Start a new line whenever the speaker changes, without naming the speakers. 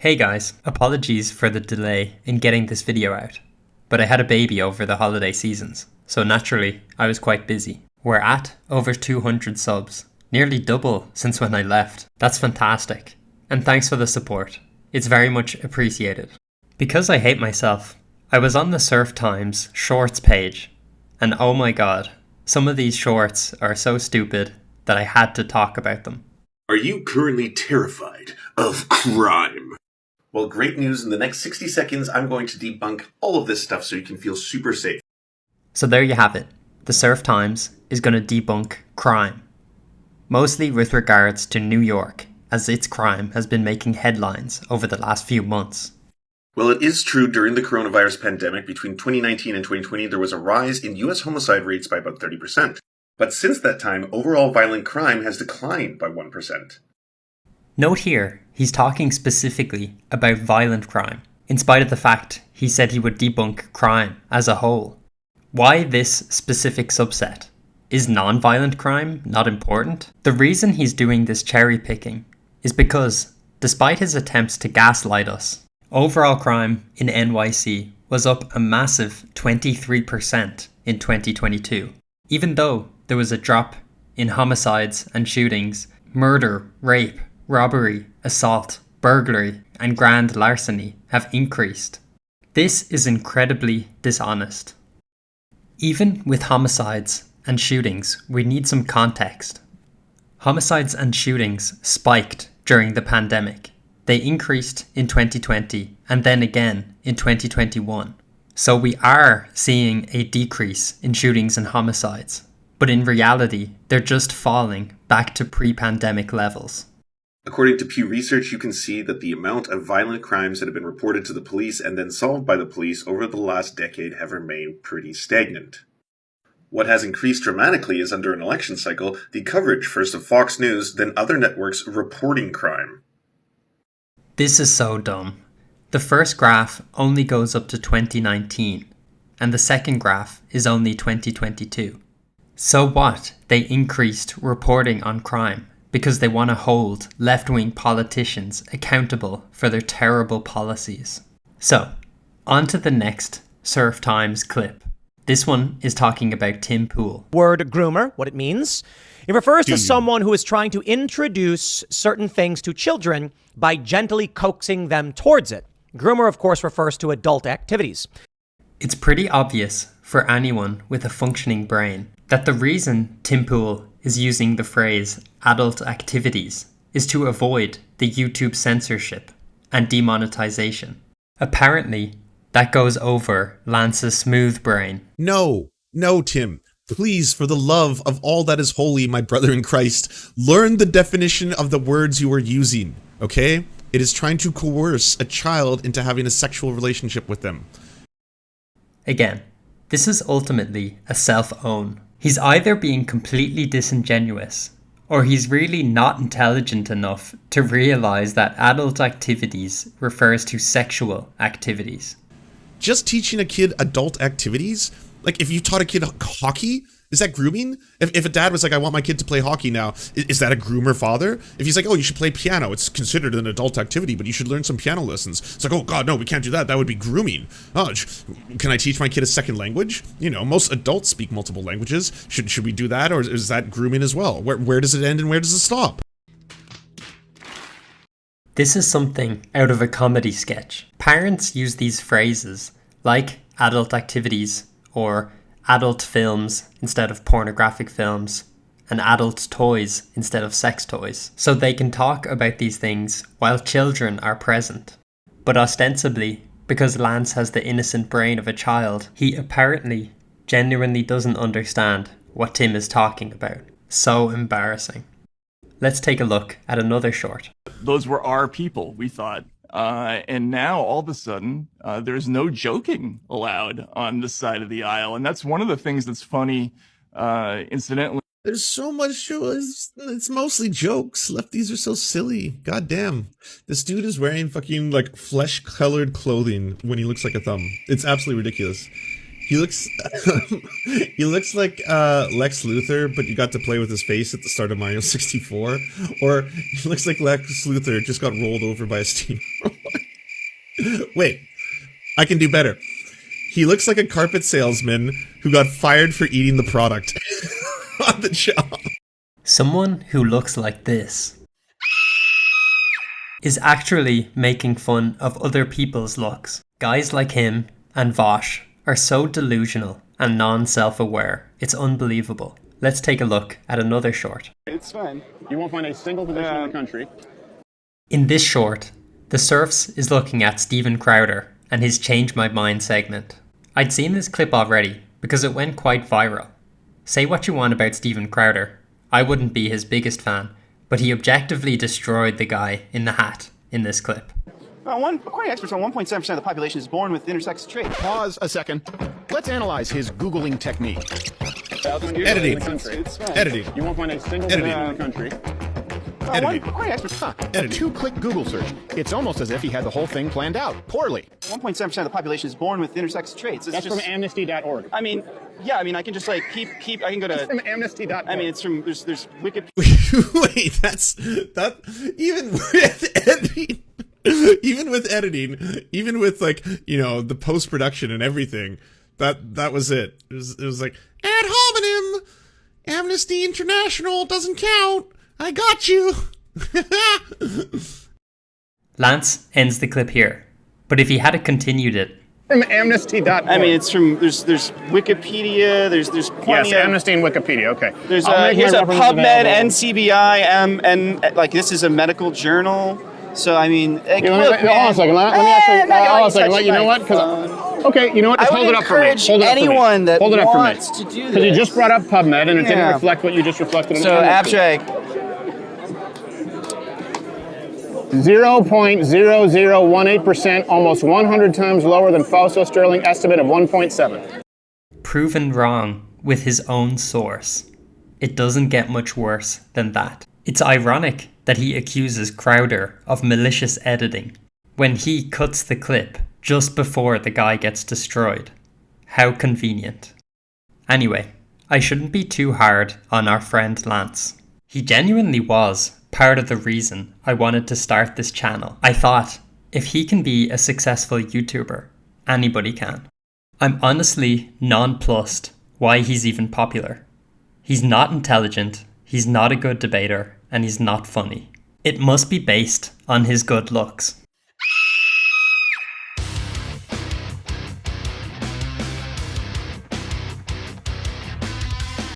Hey guys, apologies for the delay in getting this video out, but I had a baby over the holiday seasons, so naturally I was quite busy. We're at over 200 subs, nearly double since when I left. That's fantastic, and thanks for the support. It's very much appreciated. Because I hate myself, I was on the Serf Times shorts page, and oh my god, some of these shorts are so stupid that I had to talk about them.
Are you currently terrified of crime? Well, great news. In the next 60 seconds, I'm going to debunk all of this stuff so you can feel super safe.
So there you have it. The Serf Times is going to debunk crime. Mostly with regards to New York, as its crime has been making headlines over the last few months.
Well, it is true during the coronavirus pandemic between 2019 and 2020, there was a rise in U.S. homicide rates by about 30%. But since that time, overall violent crime has declined by 1%.
Note here, he's talking specifically about violent crime, in spite of the fact he said he would debunk crime as a whole. Why this specific subset? Is non-violent crime not important? The reason he's doing this cherry picking is because, despite his attempts to gaslight us, overall crime in NYC was up a massive 23% in 2022, even though there was a drop in homicides and shootings, murder, rape, robbery, assault, burglary, and grand larceny have increased. This is incredibly dishonest. Even with homicides and shootings, we need some context. Homicides and shootings spiked during the pandemic. They increased in 2020 and then again in 2021. So we are seeing a decrease in shootings and homicides. But in reality, they're just falling back to pre-pandemic levels.
According to Pew Research, you can see that the amount of violent crimes that have been reported to the police and then solved by the police over the last decade have remained pretty stagnant. What has increased dramatically is under an election cycle, the coverage first of Fox News, then other networks reporting crime.
This is so dumb. The first graph only goes up to 2019, and the second graph is only 2022. So what? They increased reporting on crime because they want to hold left-wing politicians accountable for their terrible policies. So, on to the next Serf Times clip. This one is talking about Tim Pool.
Word groomer, what it means. It refers to someone who is trying to introduce certain things to children by gently coaxing them towards it. Groomer, of course, refers to adult activities.
It's pretty obvious for anyone with a functioning brain that the reason Tim Pool is using the phrase adult activities is to avoid the YouTube censorship and demonetization. Apparently, that goes over Lance's smooth brain.
No, Tim. Please, for the love of all that is holy, my brother in Christ, learn the definition of the words you are using, okay? It is trying to coerce a child into having a sexual relationship with them.
Again, this is ultimately a self-own. He's either being completely disingenuous, or he's really not intelligent enough to realize that adult activities refers to sexual activities.
Just teaching a kid adult activities? Like if you taught a kid hockey, is that grooming? If a dad was like, I want my kid to play hockey now, is that a groomer father? If he's like, oh, you should play piano, it's considered an adult activity, but you should learn some piano lessons. It's like, oh God, no, we can't do that. That would be grooming. Oh, can I teach my kid a second language? You know, most adults speak multiple languages. Should we do that? Or is that grooming as well? Where does it end and where does it stop?
This is something out of a comedy sketch. Parents use these phrases like adult activities or adult films instead of pornographic films, and adult toys instead of sex toys, so they can talk about these things while children are present. But ostensibly, because Lance has the innocent brain of a child, he apparently genuinely doesn't understand what Tim is talking about. So embarrassing. Let's take a look at another short.
Those were our people, we thought. And now, all of a sudden, there's no joking allowed on this side of the aisle. And that's one of the things that's funny, incidentally.
There's so much, it's mostly jokes. Lefties are so silly. God damn. This dude is wearing fucking, like, flesh-colored clothing when he looks like a thumb. It's absolutely ridiculous. He looks he looks like Lex Luthor, but you got to play with his face at the start of Mario 64. Or he looks like Lex Luthor just got rolled over by a steamroller. Wait, I can do better. He looks like a carpet salesman who got fired for eating the product on the job.
Someone who looks like this is actually making fun of other people's looks. Guys like him and Vosh are so delusional and non-self-aware. It's unbelievable. Let's take a look at another short.
It's fine. You won't find a single position in the country.
In this short, the Serfs is looking at Steven Crowder and his Change My Mind segment. I'd seen this clip already because it went quite viral. Say what you want about Steven Crowder, I wouldn't be his biggest fan, but he objectively destroyed the guy in the hat in this clip.
According to experts, 1.7% of the population is born with intersex traits.
Pause a second. Let's analyze his Googling technique.
Editing. Editing.
You won't find a single position in the country.
Editing.
A two-click Google search. It's almost as if he had the whole thing planned out. Poorly.
1.7% of the population is born with intersex traits.
That's from amnesty.org.
I mean, I can just like keep. I can go to.
It's from amnesty.org.
I mean, it's from there's Wikipedia.
Wait, that even with editing. Even with editing, even with like, you know, the post-production and everything, that was it. It was like, ad hominem, Amnesty International doesn't count. I got you.
Lance ends the clip here, but if he had continued it,
From amnesty.org.
I mean, it's from there's Wikipedia. There's plenty
Yes,
of
Amnesty and Wikipedia. Okay.
There's
I'll make
here's
my
a
references
PubMed,
available.
NCBI, and like this is a medical journal. So I mean, like,
You know,
look,
hold on a second. Let me actually. Hold on a second.
touch
You know
my
what?
phone.
Okay, you know what? Just
I would
hold it up for me.
encourage
Hold it up for me.
anyone that
Hold it up for me.
wants to do
Because you
this.
just brought up PubMed and it didn't
Yeah.
reflect what you just reflected.
So
Amnesty.
abstract.
0.0018%, almost 100 times lower than Fausto Sterling estimate of 1.7.
proven wrong with his own source. It doesn't get much worse than that. It's ironic that he accuses Crowder of malicious editing when he cuts the clip just before the guy gets destroyed. How convenient. Anyway, I shouldn't be too hard on our friend Lance. He genuinely was part of the reason I wanted to start this channel. I thought, if he can be a successful YouTuber, anybody can. I'm honestly nonplussed why he's even popular. He's not intelligent, he's not a good debater, and he's not funny. It must be based on his good looks.